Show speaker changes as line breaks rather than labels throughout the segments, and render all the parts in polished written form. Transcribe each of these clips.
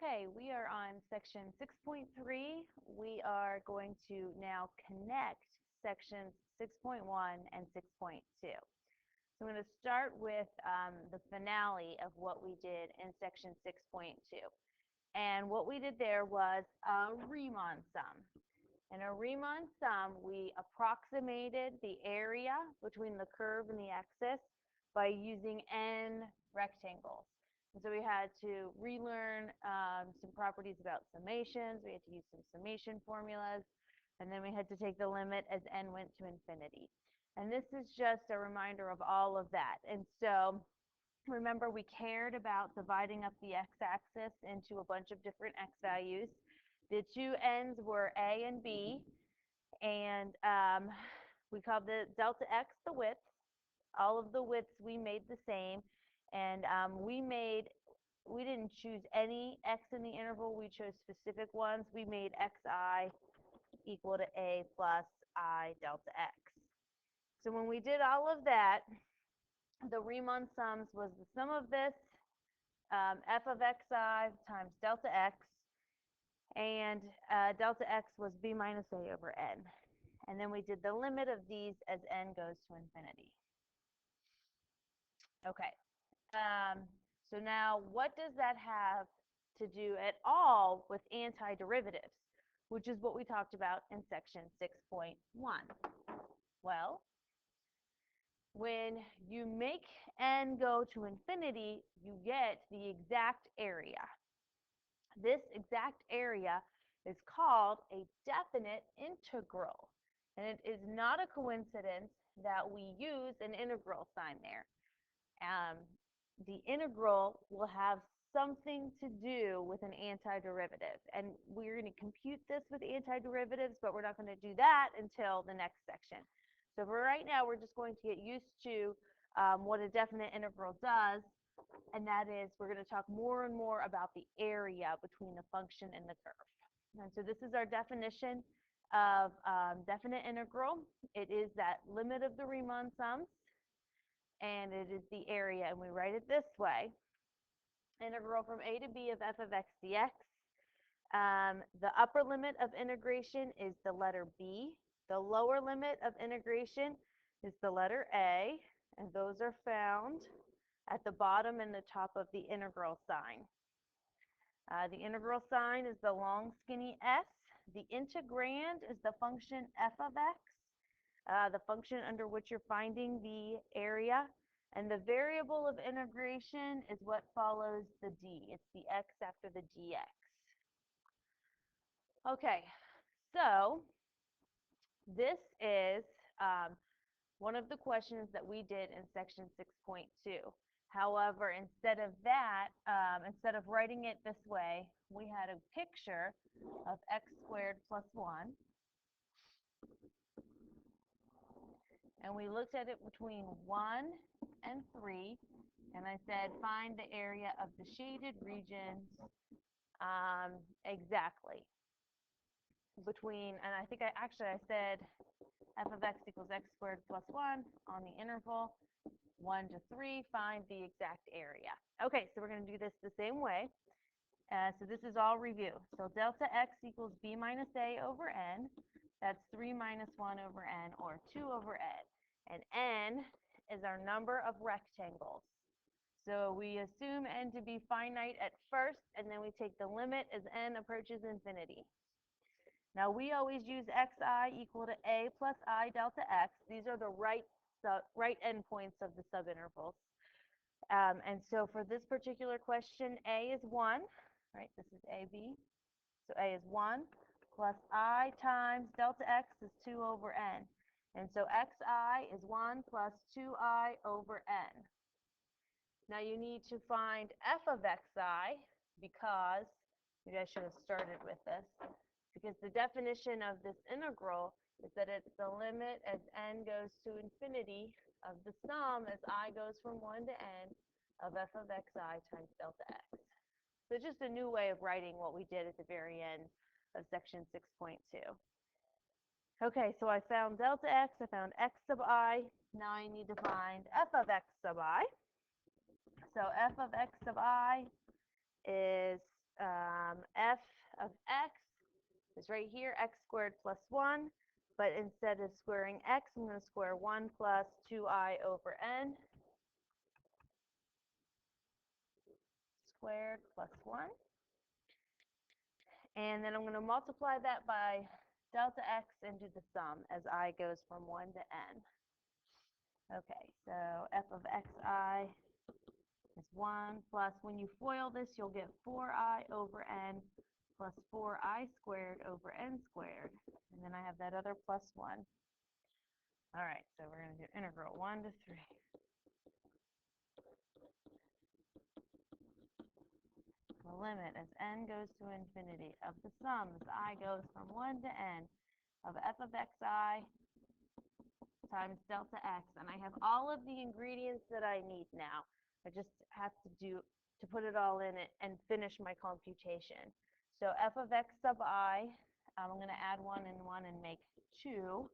Okay, we are on section 6.3. We are going to now connect sections 6.1 and 6.2. So I'm going to start with the finale of what we did in section 6.2. And what we did there was a Riemann sum. In a Riemann sum, we approximated the area between the curve and the axis by using n rectangles. And so we had to relearn some properties about summations. We had to use some summation formulas. And then we had to take the limit as n went to infinity. And this is just a reminder of all of that. And so remember, we cared about dividing up the x-axis into a bunch of different x values. The two ends were a and b, and we called the delta x the width. All of the widths we made the same, and we didn't choose any x in the interval. We chose specific ones. We made xi equal to a plus I delta x. So when we did all of that, the Riemann sums was the sum of this, f of xi times delta x, and delta x was b minus a over n. And then we did the limit of these as n goes to infinity. Okay, so now what does that have to do at all with antiderivatives, which is what we talked about in section 6.1? Well, when you make n go to infinity, you get the exact area. This exact area is called a definite integral. And it is not a coincidence that we use an integral sign there. The integral will have something to do with an antiderivative. And we're going to compute this with antiderivatives, but we're not going to do that until the next section. So for right now, we're just going to get used to what a definite integral does, and that is we're going to talk more and more about the area between the function and the curve. And so this is our definition of definite integral. It is that limit of the Riemann sums, and it is the area, and we write it this way. Integral from a to b of f of x dx. The upper limit of integration is the letter b. The lower limit of integration is the letter a, and those are found at the bottom and the top of the integral sign. The integral sign is the long skinny s. The integrand is the function f of x, the function under which you're finding the area. And the variable of integration is what follows the d. It's the x after the dx. Okay, so this is one of the questions that we did in section 6.2. However, instead of that, instead of writing it this way, we had a picture of x squared plus 1. And we looked at it between 1 and 3. And I said, find the area of the shaded regions exactly. Between, and I think I said f of x equals x squared plus 1 on the interval 1 to 3, find the exact area. Okay, so we're going to do this the same way. So this is all review. So delta x equals b minus a over n. That's 3 minus 1 over n, or 2 over n. And n is our number of rectangles. So we assume n to be finite at first, and then we take the limit as n approaches infinity. Now, we always use xi equal to a plus I delta x. These are the right endpoints of the subintervals. And so for this particular question, a is 1, right? This is ab. So a is 1 plus I times delta x is 2 over n. And so xi is 1 plus 2I over n. Now you need to find f of xi because, maybe I should have started with this, because the definition of this integral is that it's the limit as n goes to infinity of the sum as I goes from 1 to n of f of xi times delta x. So just a new way of writing what we did at the very end of section 6.2. Okay, so I found delta x, I found x sub I. Now I need to find f of x sub I. So f of x sub I is f of x is right here, x squared plus 1. But instead of squaring x, I'm going to square 1 plus 2I over n squared plus 1. And then I'm going to multiply that by delta x and do the sum as I goes from 1 to n. Okay, so f of xi is 1 plus, when you FOIL this, you'll get 4I over n plus 4I squared over n squared. And then I have that other plus 1. All right, so we're going to do integral 1 to 3. The limit as n goes to infinity of the sum as I goes from 1 to n of f of xi times delta x. And I have all of the ingredients that I need now. I just have to put it all in it and finish my computation. So f of x sub I, I'm going to add 1 and 1 and make 2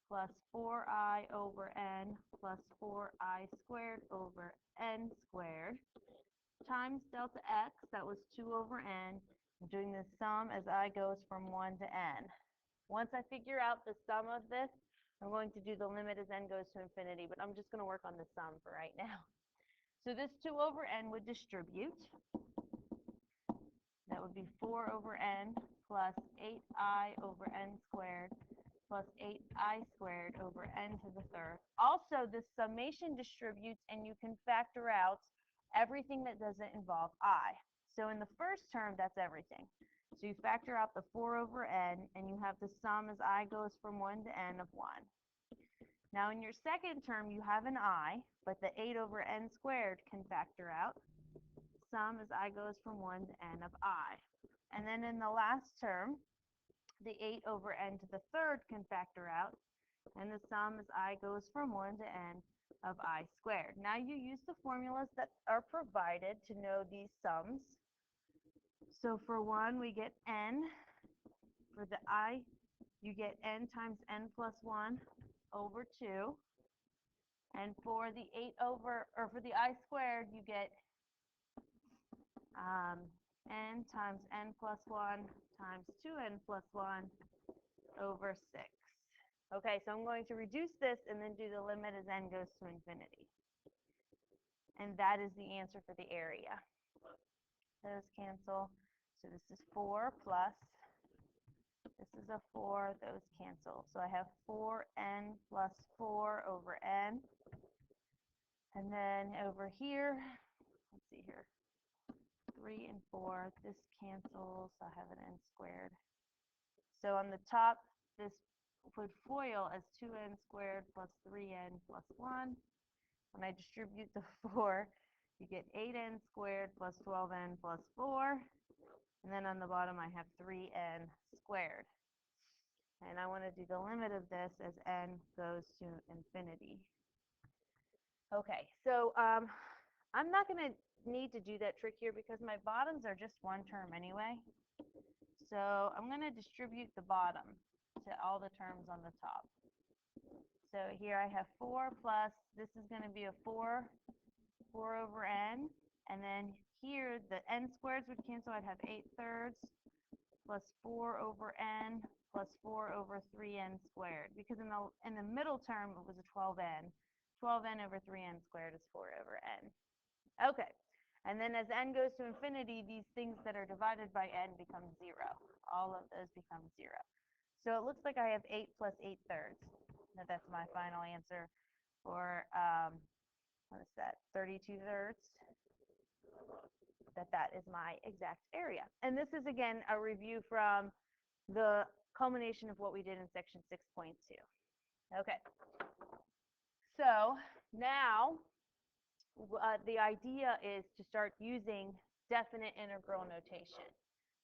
plus 4I over n plus 4I squared over n squared times delta x, that was 2 over n. I'm doing the sum as I goes from 1 to n. Once I figure out the sum of this, I'm going to do the limit as n goes to infinity, but I'm just going to work on the sum for right now. So this 2 over n would distribute. That would be 4 over n plus 8I over n squared plus 8I squared over n to the third. Also, this summation distributes, and you can factor out everything that doesn't involve I. So in the first term, that's everything. So you factor out the 4 over n, and you have the sum as I goes from 1 to n of 1. Now in your second term, you have an I, but the 8 over n squared can factor out. Sum as I goes from 1 to n of I. And then in the last term, the 8 over n to the third can factor out, and the sum as I goes from 1 to n of I squared. Now you use the formulas that are provided to know these sums. So for 1, we get n. For the I, you get n times n plus 1 over 2. And for the 8 over, or for the I squared, you get n times n plus 1 times 2n plus 1 over 6. Okay, so I'm going to reduce this and then do the limit as n goes to infinity. And that is the answer for the area. Those cancel. So this is 4 plus, this is a 4, those cancel. So I have 4n plus 4 over n. And then over here, let's see here, 3 and 4, this cancels, I have an n squared. So on the top, this would FOIL as 2n squared plus 3n plus 1. When I distribute the 4, you get 8n squared plus 12n plus 4. And then on the bottom, I have 3n squared. And I want to do the limit of this as n goes to infinity. Okay, so I'm not going to need to do that trick here because my bottoms are just one term anyway. So I'm going to distribute the bottom to all the terms on the top. So here I have 4 plus, this is going to be a 4 over n. And then here the n squareds would cancel. I'd have 8 thirds plus 4 over n plus 4 over 3n squared. Because in the middle term, it was a 12n. 12n over 3n squared is 4 over n. Okay. And then as n goes to infinity, these things that are divided by n become 0. All of those become 0. So it looks like I have 8 plus 8 thirds. That's my final answer for, what is that, 32 thirds? That is my exact area. And this is, again, a review from the culmination of what we did in section 6.2. Okay. So now the idea is to start using definite integral notation.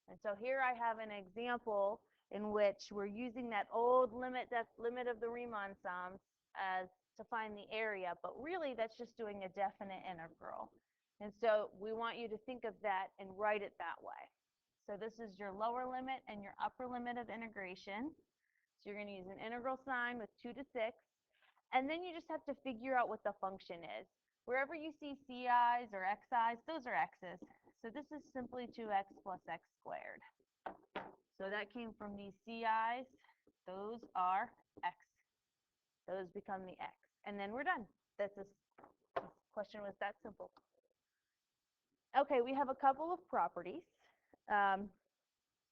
And so here I have an example in which we're using that old limit of the Riemann sums as to find the area, but really that's just doing a definite integral. And so we want you to think of that and write it that way. So this is your lower limit and your upper limit of integration. So you're going to use an integral sign with 2 to 6. And then you just have to figure out what the function is. Wherever you see CI's or XI's, those are X's. So this is simply 2x plus x squared. So that came from these CI's. Those are x. Those become the x. And then we're done. This question was that simple. Okay, we have a couple of properties. And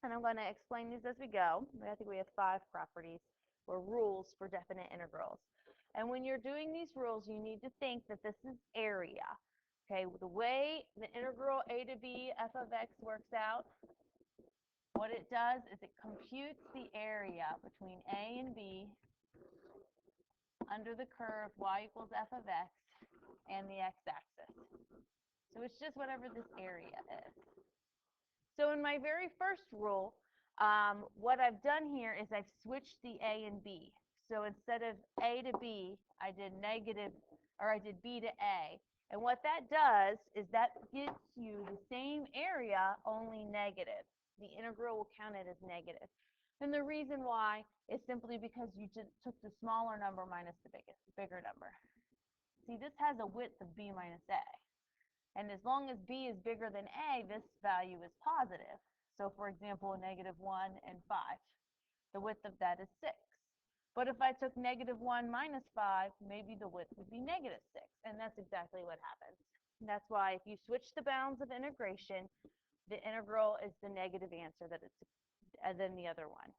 I'm going to explain these as we go. I think we have 5 properties or rules for definite integrals. And when you're doing these rules, you need to think that this is area. Okay, the way the integral a to b f of x works out, what it does is it computes the area between a and b under the curve y equals f of x and the x-axis. So it's just whatever this area is. So in my very first rule, what I've done here is I've switched the a and b. So instead of a to b, I did b to a. And what that does is that gives you the same area, only negative. The integral will count it as negative. And the reason why is simply because you just took the smaller number minus the bigger number. See, this has a width of b minus a. And as long as b is bigger than a, this value is positive. So for example, negative 1 and 5. The width of that is 6. But if I took negative 1 minus 5, maybe the width would be negative 6. And that's exactly what happens. And that's why if you switch the bounds of integration, the integral is the negative answer than the other one.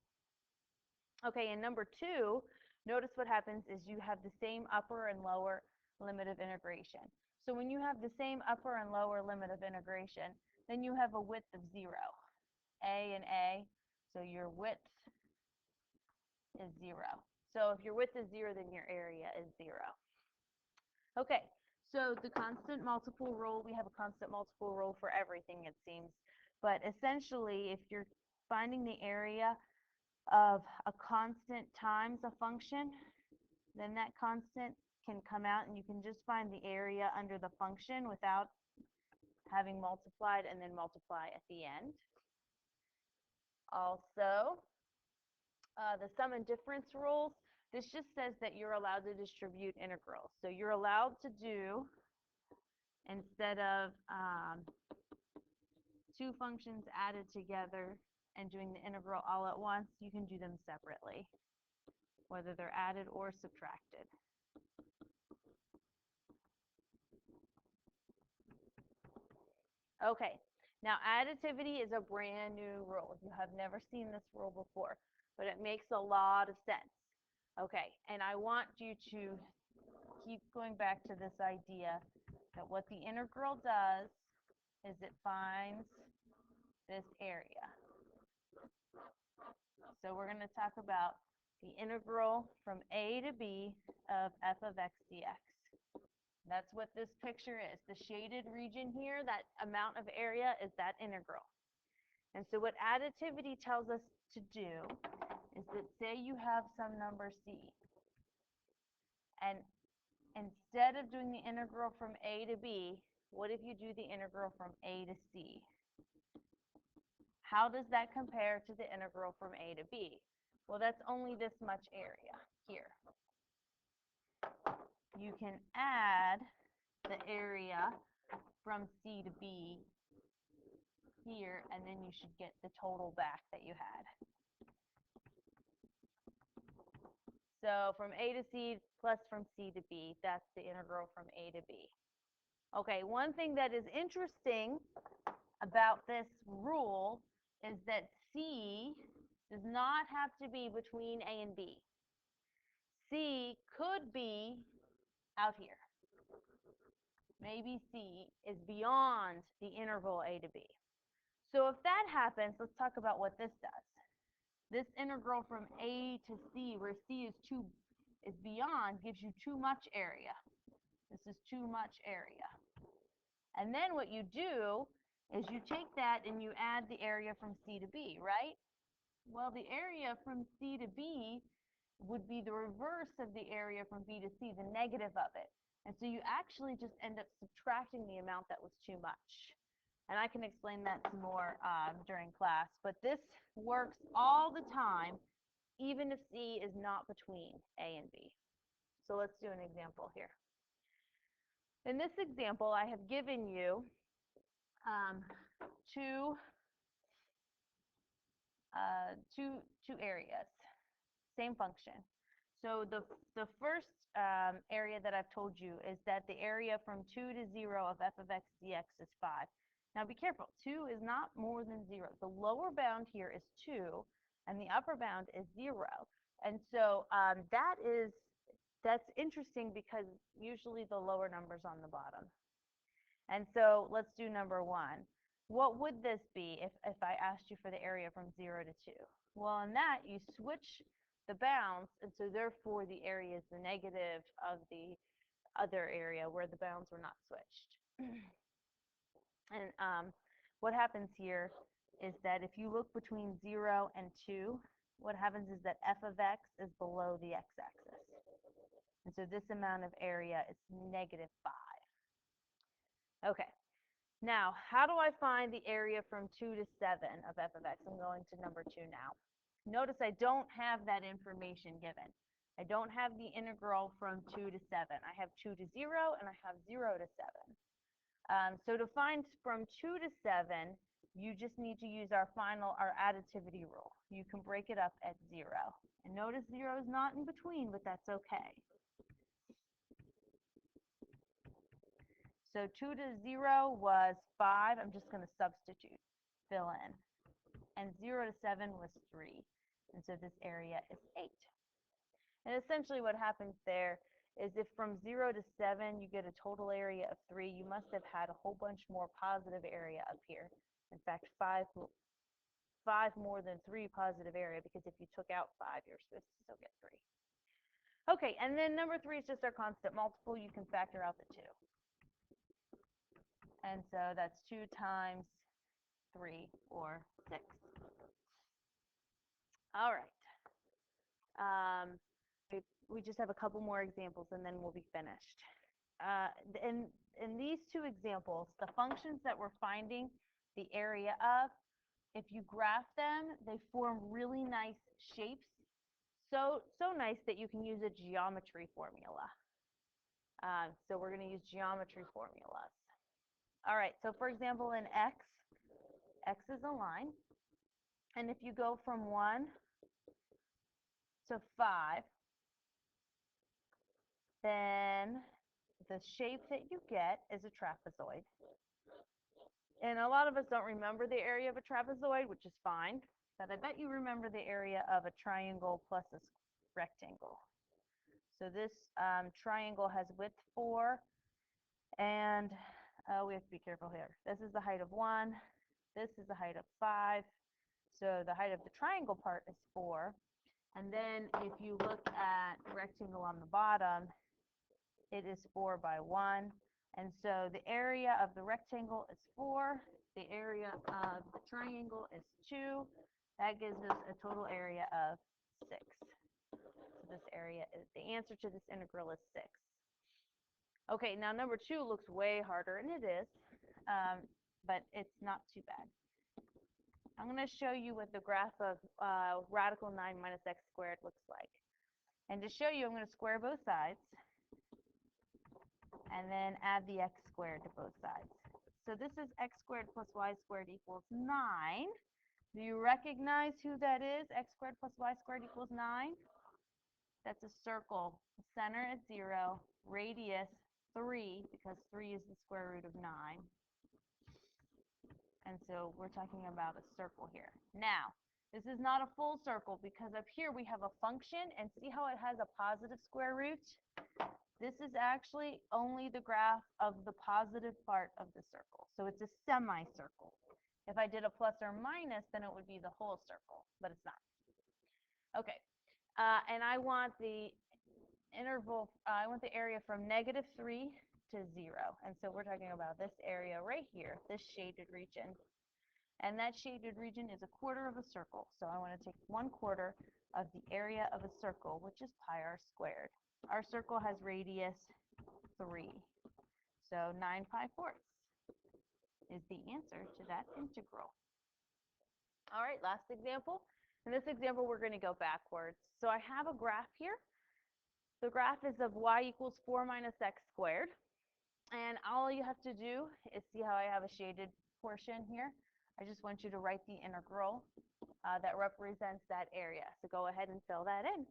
Okay, in number 2, notice what happens is you have the same upper and lower limit of integration. So when you have the same upper and lower limit of integration, then you have a width of 0. A and A, so your width is 0. So if your width is 0, then your area is 0. Okay, so the constant multiple rule, we have a constant multiple rule for everything, it seems. But essentially, if you're finding the area of a constant times a function, then that constant can come out and you can just find the area under the function without having multiplied and then multiply at the end. Also, the sum and difference rules, this just says that you're allowed to distribute integrals. So you're allowed to do, instead of 2 functions added together and doing the integral all at once, you can do them separately, whether they're added or subtracted. Okay, now additivity is a brand new rule. You have never seen this rule before, but it makes a lot of sense. Okay, and I want you to keep going back to this idea that what the integral does is it finds this area. So we're going to talk about the integral from a to b of f of x dx. That's what this picture is. The shaded region here, that amount of area is that integral. And so what additivity tells us to do is that, say you have some number c, and instead of doing the integral from a to b, what if you do the integral from a to c? How does that compare to the integral from a to b? Well, that's only this much area here. You can add the area from c to b here, and then you should get the total back that you had. So from a to c plus from c to b, that's the integral from a to b. Okay, one thing that is interesting about this rule is that c does not have to be between a and b. C could be out here. Maybe c is beyond the interval a to b. So if that happens, let's talk about what this does. This integral from a to c, where c is beyond, gives you too much area. This is too much area. And then what you do is you take that and you add the area from c to b, right? Well, the area from c to b would be the reverse of the area from b to c, the negative of it. And so you actually just end up subtracting the amount that was too much. And I can explain that some more during class. But this works all the time, even if c is not between a and b. So let's do an example here. In this example, I have given you two two areas, same function. So the first area that I've told you is that the area from 2 to 0 of f of x dx is 5. Now be careful, 2 is not more than 0. The lower bound here is 2, and the upper bound is 0. And so that's interesting because usually the lower number's on the bottom. And so let's do number 1. What would this be if I asked you for the area from 0 to 2? Well, in that, you switch the bounds, and so therefore the area is the negative of the other area where the bounds were not switched. And what happens here is that if you look between 0 and 2, what happens is that f of x is below the x-axis. And so this amount of area is negative 5. Okay. Now, how do I find the area from 2 to 7 of f of x? I'm going to number 2 now. Notice I don't have that information given. I don't have the integral from 2 to 7. I have 2 to 0, and I have 0 to 7. So to find from 2 to 7, you just need to use our additivity rule. You can break it up at 0. And notice 0 is not in between, but that's okay. So 2 to 0 was 5. I'm just going to substitute, fill in. And 0 to 7 was 3. And so this area is 8. And essentially what happens there is if from 0 to 7 you get a total area of 3, you must have had a whole bunch more positive area up here. In fact, 5 more than 3 positive area, because if you took out 5, you're supposed to still get 3. Okay, and then number 3 is just our constant multiple. You can factor out the 2. And so that's 2 times 3, or 6. All right. We just have a couple more examples, and then we'll be finished. In these two examples, the functions that we're finding the area of, if you graph them, they form really nice shapes. So nice that you can use a geometry formula. So we're going to use geometry formulas. All right, so for example, in x is a line. And if you go from 1 to 5, then the shape that you get is a trapezoid. And a lot of us don't remember the area of a trapezoid, which is fine, but I bet you remember the area of a triangle plus a rectangle. So this triangle has width 4, and we have to be careful here. This is the height of 1. This is the height of 5. So the height of the triangle part is 4. And then if you look at the rectangle on the bottom, it is 4 by 1. And so the area of the rectangle is 4. The area of the triangle is 2. That gives us a total area of 6. So this area is, the answer to this integral is 6. Okay, now number 2 looks way harder, and it is, but it's not too bad. I'm going to show you what the graph of radical 9 minus x squared looks like. And to show you, I'm going to square both sides, and then add the x squared to both sides. So this is x squared plus y squared equals 9. Do you recognize who that is? X squared plus y squared equals 9? That's a circle. Center at 0, radius 3, because 3 is the square root of 9. And so we're talking about a circle here. Now, this is not a full circle, because up here we have a function, and see how it has a positive square root? This is actually only the graph of the positive part of the circle. So it's a semicircle. If I did a plus or minus, then it would be the whole circle, but it's not. Okay, and I want the interval, I want the area from -3 to 0. And so we're talking about this area right here, this shaded region. And that shaded region is a quarter of a circle. So I want to take 1/4 of the area of a circle, which is pi r squared. Our circle has radius 3. So 9 pi-4 is the answer to that integral. All right, last example. In this example, we're going to go backwards. So I have a graph here. The graph is of y equals 4 minus x squared. And all you have to do is see how I have a shaded portion here, I just want you to write the integral that represents that area. So go ahead and fill that in.